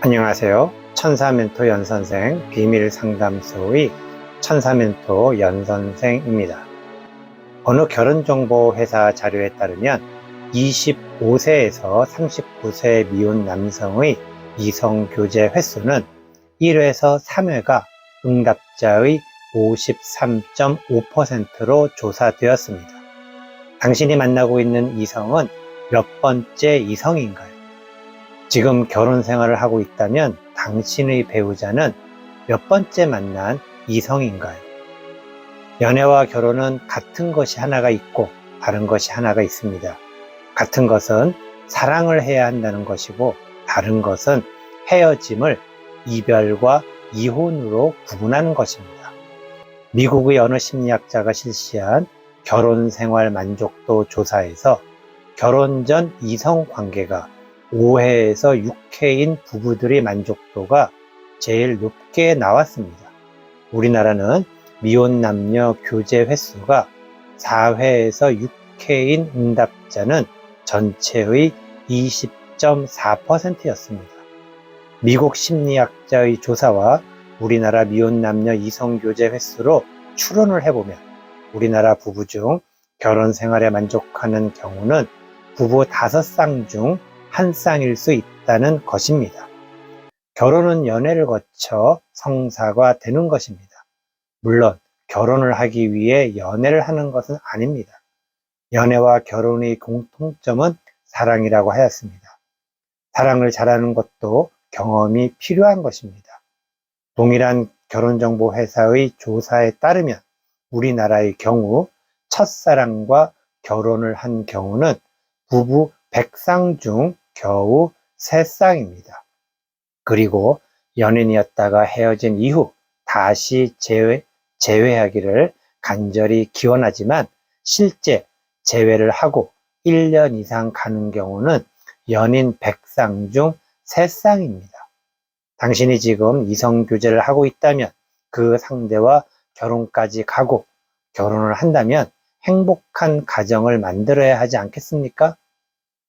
안녕하세요. 천사멘토 연선생 비밀상담소의 천사멘토 연선생입니다. 어느 결혼정보회사 자료에 따르면 25세에서 39세 미혼 남성의 이성교제 횟수는 1회에서 3회가 응답자의 53.5%로 조사되었습니다. 당신이 만나고 있는 이성은 몇 번째 이성인가요? 지금 결혼 생활을 하고 있다면 당신의 배우자는 몇 번째 만난 이성인가요? 연애와 결혼은 같은 것이 하나가 있고 다른 것이 하나가 있습니다. 같은 것은 사랑을 해야 한다는 것이고 다른 것은 헤어짐을 이별과 이혼으로 구분하는 것입니다. 미국의 어느 심리학자가 실시한 결혼 생활 만족도 조사에서 결혼 전 이성 관계가 5회에서 6회인 부부들의 만족도가 제일 높게 나왔습니다. 우리나라는 미혼 남녀 교제 횟수가 4회에서 6회인 응답자는 전체의 20.4%였습니다. 미국 심리학자의 조사와 우리나라 미혼 남녀 이성 교제 횟수로 추론을 해보면 우리나라 부부 중 결혼 생활에 만족하는 경우는 부부 5쌍 중 한 쌍일 수 있다는 것입니다. 결혼은 연애를 거쳐 성사가 되는 것입니다. 물론 결혼을 하기 위해 연애를 하는 것은 아닙니다. 연애와 결혼의 공통점은 사랑이라고 하였습니다. 사랑을 잘하는 것도 경험이 필요한 것입니다. 동일한 결혼정보회사의 조사에 따르면 우리나라의 경우 첫사랑과 결혼을 한 경우는 부부 100쌍 중 겨우 3쌍입니다. 그리고 연인이었다가 헤어진 이후 다시 재회하기를 간절히 기원하지만 실제 재회를 하고 1년 이상 가는 경우는 연인 100쌍 중 3쌍입니다. 당신이 지금 이성교제를 하고 있다면 그 상대와 결혼까지 가고 결혼을 한다면 행복한 가정을 만들어야 하지 않겠습니까?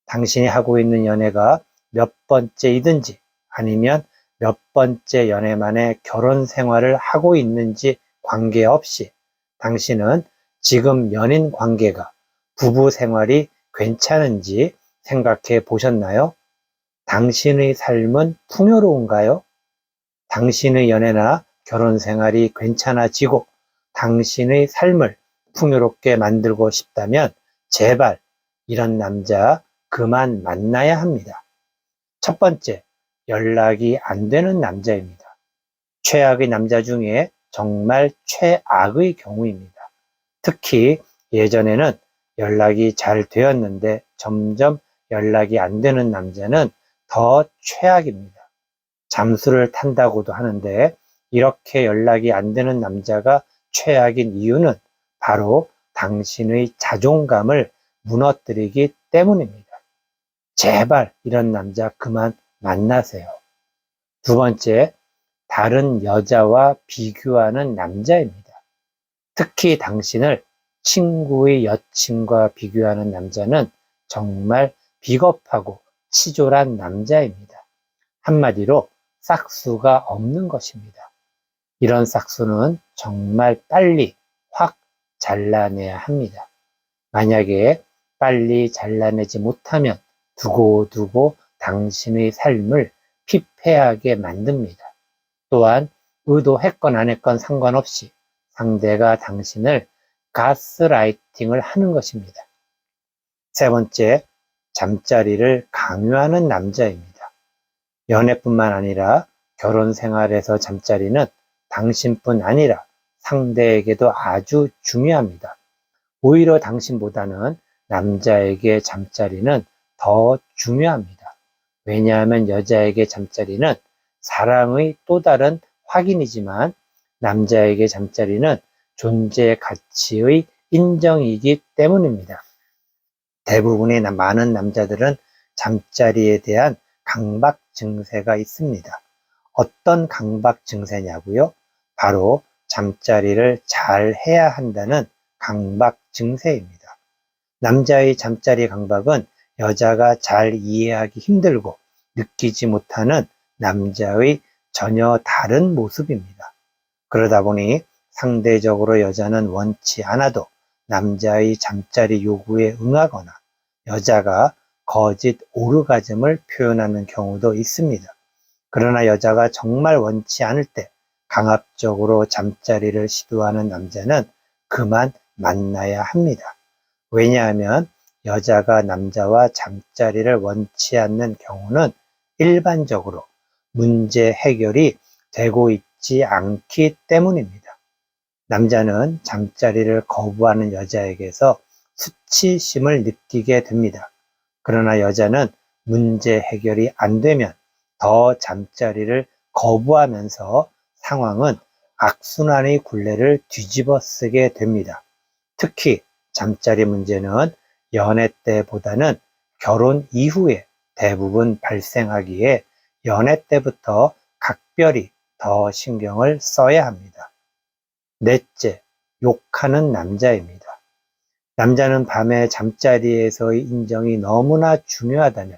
당신이 하고 있는 연애가 몇 번째이든지 아니면 몇 번째 연애 만에 결혼 생활을 하고 있는지 관계없이 당신은 지금 연인 관계가 부부 생활이 괜찮은지 생각해 보셨나요? 당신의 삶은 풍요로운가요? 당신의 연애나 결혼 생활이 괜찮아지고 당신의 삶을 풍요롭게 만들고 싶다면 제발 이런 남자 그만 만나야 합니다. 첫 번째, 연락이 안 되는 남자입니다. 최악의 남자 중에 정말 최악의 경우입니다. 특히 예전에는 연락이 잘 되었는데 점점 연락이 안 되는 남자는 더 최악입니다. 잠수를 탄다고도 하는데 이렇게 연락이 안 되는 남자가 최악인 이유는 바로 당신의 자존감을 무너뜨리기 때문입니다. 제발 이런 남자 그만 만나세요. 두 번째, 다른 여자와 비교하는 남자입니다. 특히 당신을 친구의 여친과 비교하는 남자는 정말 비겁하고 치졸한 남자입니다. 한마디로 싹수가 없는 것입니다. 이런 싹수는 정말 빨리 확 잘라내야 합니다. 만약에 빨리 잘라내지 못하면 두고두고 당신의 삶을 피폐하게 만듭니다. 또한 의도했건 안 했건 상관없이 상대가 당신을 가스라이팅을 하는 것입니다. 세 번째, 잠자리를 강요하는 남자입니다. 연애뿐만 아니라 결혼 생활에서 잠자리는 당신뿐 아니라 상대에게도 아주 중요합니다. 오히려 당신보다는 남자에게 잠자리는 더 중요합니다. 왜냐하면 여자에게 잠자리는 사랑의 또 다른 확인이지만 남자에게 잠자리는 존재 가치의 인정이기 때문입니다. 대부분의 많은 남자들은 잠자리에 대한 강박 증세가 있습니다. 어떤 강박 증세냐고요? 바로 잠자리를 잘 해야 한다는 강박 증세입니다. 남자의 잠자리 강박은 여자가 잘 이해하기 힘들고 느끼지 못하는 남자의 전혀 다른 모습입니다. 그러다 보니 상대적으로 여자는 원치 않아도 남자의 잠자리 요구에 응하거나 여자가 거짓 오르가즘을 표현하는 경우도 있습니다. 그러나 여자가 정말 원치 않을 때 강압적으로 잠자리를 시도하는 남자는 그만 만나야 합니다. 왜냐하면 여자가 남자와 잠자리를 원치 않는 경우는 일반적으로 문제 해결이 되고 있지 않기 때문입니다. 남자는 잠자리를 거부하는 여자에게서 수치심을 느끼게 됩니다. 그러나 여자는 문제 해결이 안 되면 더 잠자리를 거부하면서 상황은 악순환의 굴레를 뒤집어 쓰게 됩니다. 특히 잠자리 문제는 연애 때보다는 결혼 이후에 대부분 발생하기에 연애 때부터 각별히 더 신경을 써야 합니다. 넷째, 욕하는 남자입니다. 남자는 밤에 잠자리에서의 인정이 너무나 중요하다면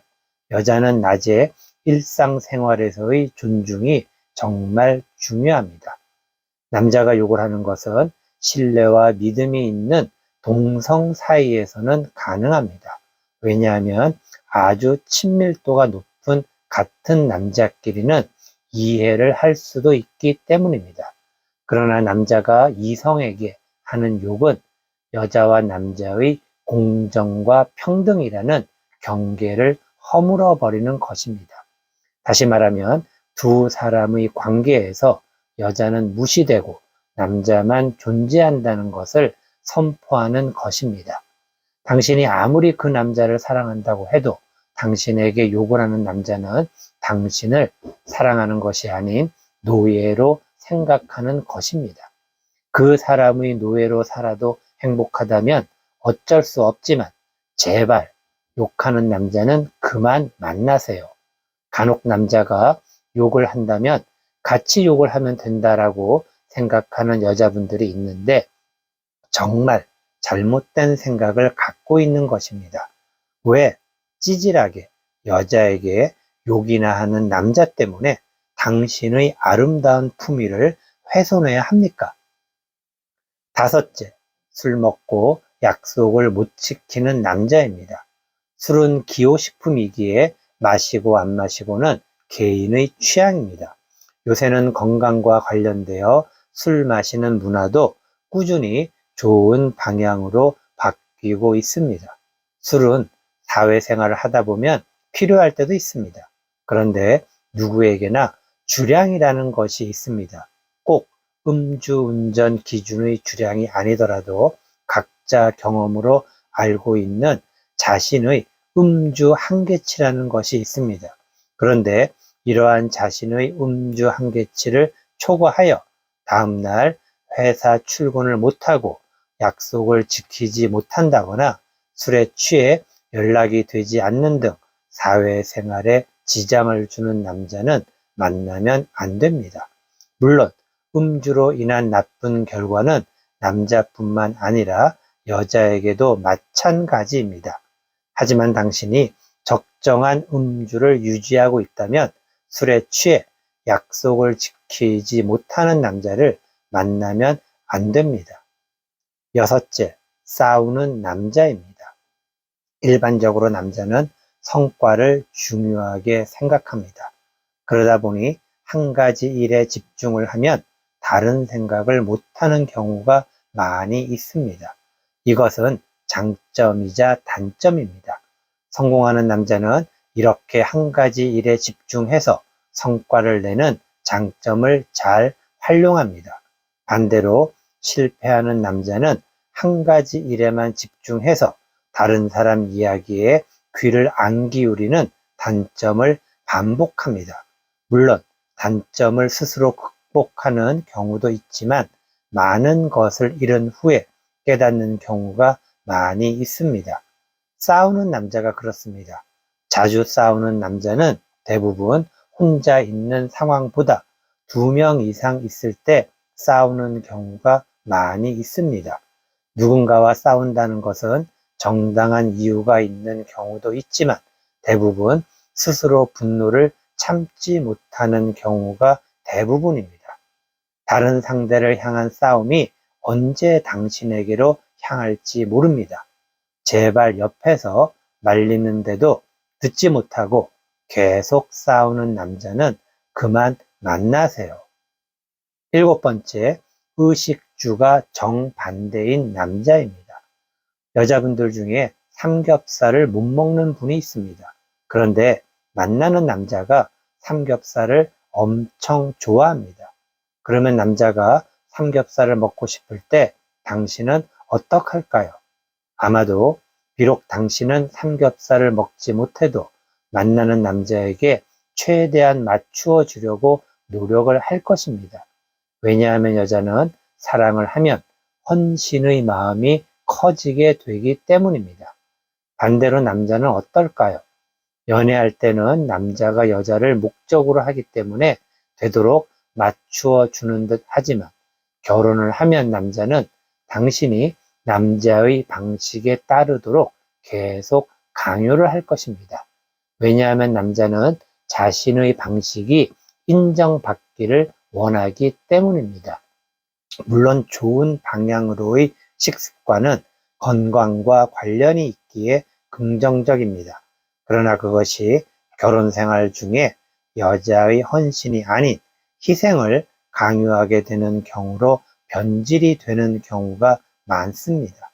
여자는 낮에 일상생활에서의 존중이 정말 중요합니다. 남자가 욕을 하는 것은 신뢰와 믿음이 있는 동성 사이에서는 가능합니다. 왜냐하면 아주 친밀도가 높은 같은 남자끼리는 이해를 할 수도 있기 때문입니다. 그러나 남자가 이성에게 하는 욕은 여자와 남자의 공정과 평등이라는 경계를 허물어 버리는 것입니다. 다시 말하면 두 사람의 관계에서 여자는 무시되고 남자만 존재한다는 것을 선포하는 것입니다. 당신이 아무리 그 남자를 사랑한다고 해도 당신에게 욕을 하는 남자는 당신을 사랑하는 것이 아닌 노예로 생각하는 것입니다. 그 사람의 노예로 살아도 행복하다면 어쩔 수 없지만 제발 욕하는 남자는 그만 만나세요. 간혹 남자가 욕을 한다면 같이 욕을 하면 된다라고 생각하는 여자분들이 있는데 정말 잘못된 생각을 갖고 있는 것입니다. 왜 찌질하게 여자에게 욕이나 하는 남자 때문에 당신의 아름다운 품위를 훼손해야 합니까? 다섯째, 술 먹고 약속을 못 지키는 남자입니다. 술은 기호식품이기에 마시고 안 마시고는 개인의 취향입니다. 요새는 건강과 관련되어 술 마시는 문화도 꾸준히 좋은 방향으로 바뀌고 있습니다. 술은 사회생활을 하다 보면 필요할 때도 있습니다. 그런데 누구에게나 주량이라는 것이 있습니다. 꼭 음주운전 기준의 주량이 아니더라도 각자 경험으로 알고 있는 자신의 음주 한계치라는 것이 있습니다. 그런데 이러한 자신의 음주 한계치를 초과하여 다음날 회사 출근을 못하고 약속을 지키지 못한다거나 술에 취해 연락이 되지 않는 등 사회생활에 지장을 주는 남자는 만나면 안 됩니다. 물론 음주로 인한 나쁜 결과는 남자뿐만 아니라 여자에게도 마찬가지입니다. 하지만 당신이 적정한 음주를 유지하고 있다면 술에 취해 약속을 지키지 못하는 남자를 만나면 안 됩니다. 여섯째, 싸우는 남자입니다. 일반적으로 남자는 성과를 중요하게 생각합니다. 그러다 보니 한 가지 일에 집중을 하면 다른 생각을 못하는 경우가 많이 있습니다. 이것은 장점이자 단점입니다. 성공하는 남자는 이렇게 한 가지 일에 집중해서 성과를 내는 장점을 잘 활용합니다. 반대로 실패하는 남자는 한 가지 일에만 집중해서 다른 사람 이야기에 귀를 안 기울이는 단점을 반복합니다. 물론 단점을 스스로 극복하는 경우도 있지만 많은 것을 잃은 후에 깨닫는 경우가 많이 있습니다. 싸우는 남자가 그렇습니다. 자주 싸우는 남자는 대부분 혼자 있는 상황보다 2명 이상 있을 때 싸우는 경우가 많이 있습니다. 누군가와 싸운다는 것은 정당한 이유가 있는 경우도 있지만 대부분 스스로 분노를 참지 못하는 경우가 대부분입니다. 다른 상대를 향한 싸움이 언제 당신에게로 향할지 모릅니다. 제발 옆에서 말리는데도 듣지 못하고 계속 싸우는 남자는 그만 만나세요. 7번째, 의식주가 정반대인 남자입니다. 여자분들 중에 삼겹살을 못 먹는 분이 있습니다. 그런데 만나는 남자가 삼겹살을 엄청 좋아합니다. 그러면 남자가 삼겹살을 먹고 싶을 때 당신은 어떡할까요? 아마도 비록 당신은 삼겹살을 먹지 못해도 만나는 남자에게 최대한 맞추어 주려고 노력을 할 것입니다. 왜냐하면 여자는 사랑을 하면 헌신의 마음이 커지게 되기 때문입니다. 반대로 남자는 어떨까요? 연애할 때는 남자가 여자를 목적으로 하기 때문에 되도록 맞추어 주는 듯 하지만 결혼을 하면 남자는 당신이 남자의 방식에 따르도록 계속 강요를 할 것입니다. 왜냐하면 남자는 자신의 방식이 인정받기를 원하기 때문입니다. 물론 좋은 방향으로의 식습관은 건강과 관련이 있기에 긍정적입니다. 그러나 그것이 결혼 생활 중에 여자의 헌신이 아닌 희생을 강요하게 되는 경우로 변질이 되는 경우가 많습니다.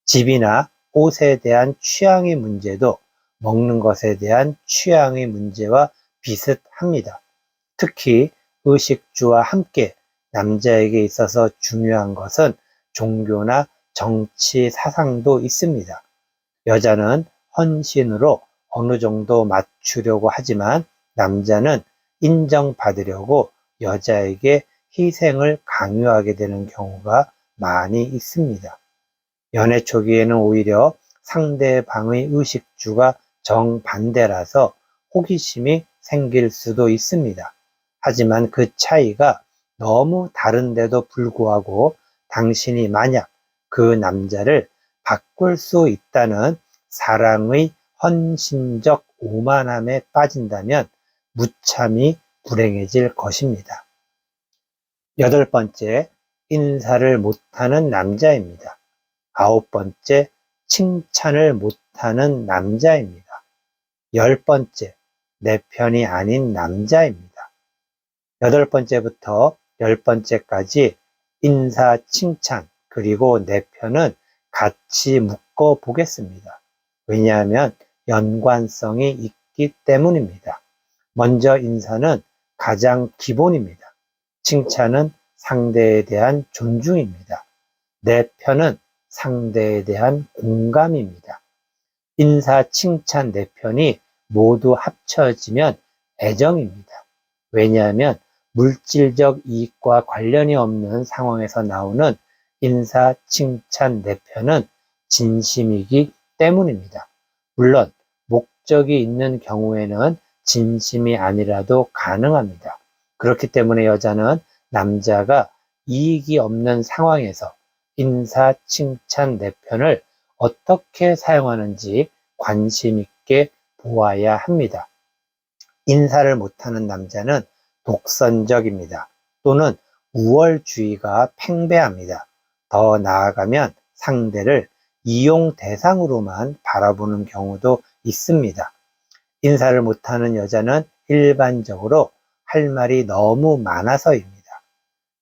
집이나 옷에 대한 취향의 문제도 먹는 것에 대한 취향의 문제와 비슷합니다. 특히 의식주와 함께 남자에게 있어서 중요한 것은 종교나 정치 사상도 있습니다. 여자는 헌신으로 어느 정도 맞추려고 하지만 남자는 인정받으려고 여자에게 희생을 강요하게 되는 경우가 많이 있습니다. 연애 초기에는 오히려 상대방의 의식주가 정반대라서 호기심이 생길 수도 있습니다. 하지만 그 차이가 너무 다른데도 불구하고 당신이 만약 그 남자를 바꿀 수 있다는 사랑의 헌신적 오만함에 빠진다면 무참히 불행해질 것입니다. 8번째, 인사를 못하는 남자입니다. 9번째, 칭찬을 못하는 남자입니다. 10번째, 내 편이 아닌 남자입니다. 8번째부터 10번째까지 인사, 칭찬, 그리고 내 편은 같이 묶어 보겠습니다. 왜냐하면 연관성이 있기 때문입니다. 먼저 인사는 가장 기본입니다. 칭찬은 상대에 대한 존중입니다. 내 편은 상대에 대한 공감입니다. 인사, 칭찬, 내 편이 모두 합쳐지면 애정입니다. 왜냐하면 물질적 이익과 관련이 없는 상황에서 나오는 인사, 칭찬, 내 편은 진심이기 때문입니다. 물론 목적이 있는 경우에는 진심이 아니라도 가능합니다. 그렇기 때문에 여자는 남자가 이익이 없는 상황에서 인사, 칭찬, 내 편을 어떻게 사용하는지 관심 있게 보아야 합니다. 인사를 못하는 남자는 독선적입니다. 또는 우월주의가 팽배합니다. 더 나아가면 상대를 이용 대상으로만 바라보는 경우도 있습니다. 인사를 못하는 여자는 일반적으로 할 말이 너무 많아서입니다.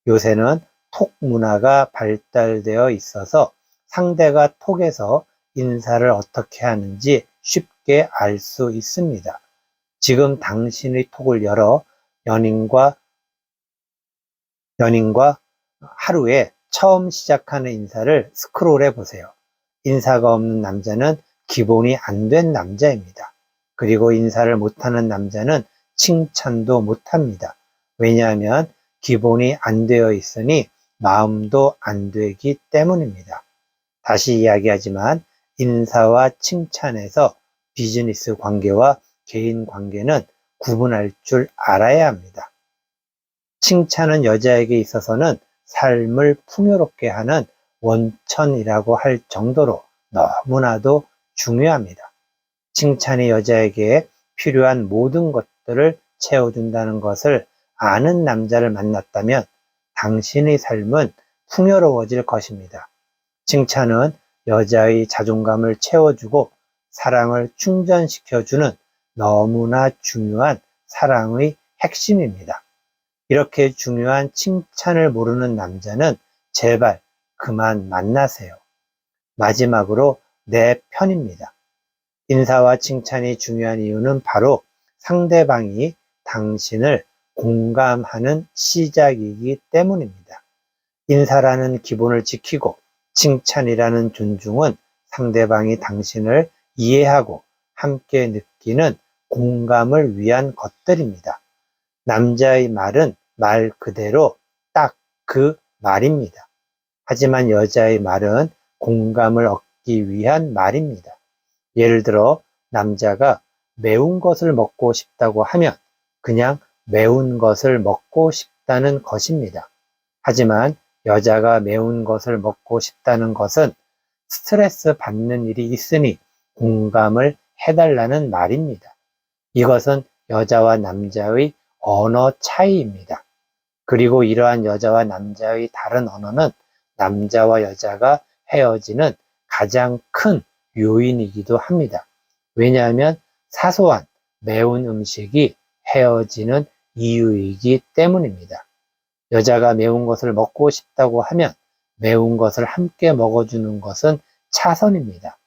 요새는 톡 문화가 발달되어 있어서 상대가 톡에서 인사를 어떻게 하는지 쉽게 알 수 있습니다. 지금 당신의 톡을 열어 연인과 하루에 처음 시작하는 인사를 스크롤해 보세요. 인사가 없는 남자는 기본이 안 된 남자입니다. 그리고 인사를 못하는 남자는 칭찬도 못합니다. 왜냐하면 기본이 안 되어 있으니 마음도 안 되기 때문입니다. 다시 이야기하지만 인사와 칭찬에서 비즈니스 관계와 개인 관계는 구분할 줄 알아야 합니다. 칭찬은 여자에게 있어서는 삶을 풍요롭게 하는 원천이라고 할 정도로 너무나도 중요합니다. 칭찬이 여자에게 필요한 모든 것들을 채워준다는 것을 아는 남자를 만났다면 당신의 삶은 풍요로워질 것입니다. 칭찬은 여자의 자존감을 채워주고 사랑을 충전시켜주는 너무나 중요한 사랑의 핵심입니다. 이렇게 중요한 칭찬을 모르는 남자는 제발 그만 만나세요. 마지막으로 내 편입니다. 인사와 칭찬이 중요한 이유는 바로 상대방이 당신을 공감하는 시작이기 때문입니다. 인사라는 기본을 지키고 칭찬이라는 존중은 상대방이 당신을 이해하고 함께 느끼는 공감을 위한 것들입니다. 남자의 말은 말 그대로 딱 그 말입니다. 하지만 여자의 말은 공감을 얻기 위한 말입니다. 예를 들어 남자가 매운 것을 먹고 싶다고 하면 그냥 매운 것을 먹고 싶다는 것입니다. 하지만 여자가 매운 것을 먹고 싶다는 것은 스트레스 받는 일이 있으니 공감을 해달라는 말입니다. 이것은 여자와 남자의 언어 차이입니다. 그리고 이러한 여자와 남자의 다른 언어는 남자와 여자가 헤어지는 가장 큰 요인이기도 합니다. 왜냐하면 사소한 매운 음식이 헤어지는 이유이기 때문입니다. 여자가 매운 것을 먹고 싶다고 하면 매운 것을 함께 먹어주는 것은 차선입니다.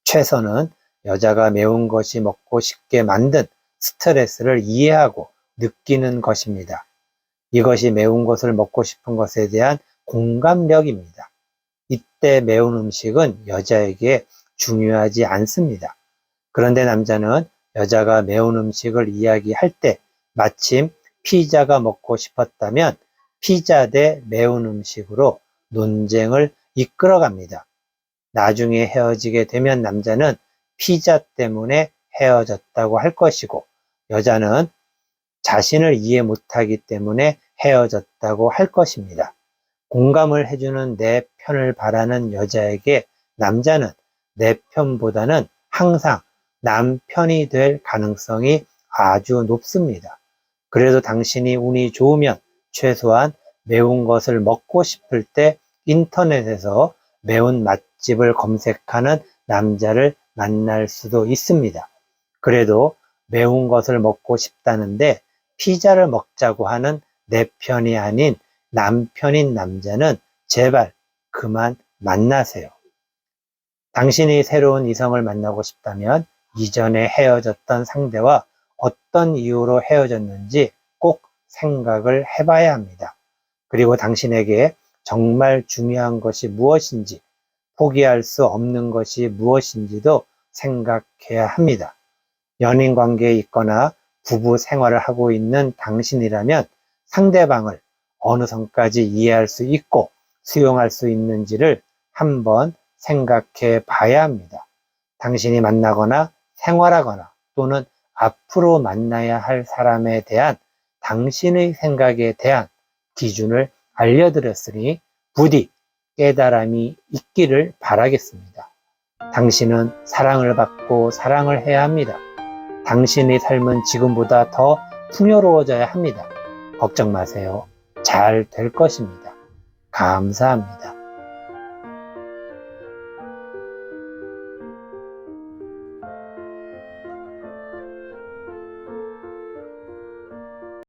최선은 여자가 매운 것이 먹고 싶게 만든 스트레스를 이해하고 느끼는 것입니다. 이것이 매운 것을 먹고 싶은 것에 대한 공감력입니다. 이때 매운 음식은 여자에게 중요하지 않습니다. 그런데 남자는 여자가 매운 음식을 이야기할 때 마침 피자가 먹고 싶었다면 피자 대 매운 음식으로 논쟁을 이끌어갑니다. 나중에 헤어지게 되면 남자는 피자 때문에 헤어졌다고 할 것이고 여자는 자신을 이해 못하기 때문에 헤어졌다고 할 것입니다. 공감을 해주는 내 편을 바라는 여자에게 남자는 내 편보다는 항상 남 편이 될 가능성이 아주 높습니다. 그래도 당신이 운이 좋으면 최소한 매운 것을 먹고 싶을 때 인터넷에서 매운 맛집을 검색하는 남자를 만날 수도 있습니다. 그래도 매운 것을 먹고 싶다는데 피자를 먹자고 하는 내 편이 아닌 남편인 남자는 제발 그만 만나세요. 당신이 새로운 이성을 만나고 싶다면 이전에 헤어졌던 상대와 어떤 이유로 헤어졌는지 꼭 생각을 해봐야 합니다. 그리고 당신에게 정말 중요한 것이 무엇인지, 포기할 수 없는 것이 무엇인지도 생각해야 합니다. 연인 관계에 있거나 부부 생활을 하고 있는 당신이라면 상대방을 어느 선까지 이해할 수 있고 수용할 수 있는지를 한번 생각해 봐야 합니다. 당신이 만나거나 생활하거나 또는 앞으로 만나야 할 사람에 대한 당신의 생각에 대한 기준을 알려드렸으니 부디 깨달음이 있기를 바라겠습니다. 당신은 사랑을 받고 사랑을 해야 합니다. 당신의 삶은 지금보다 더 풍요로워져야 합니다. 걱정 마세요. 잘 될 것입니다. 감사합니다.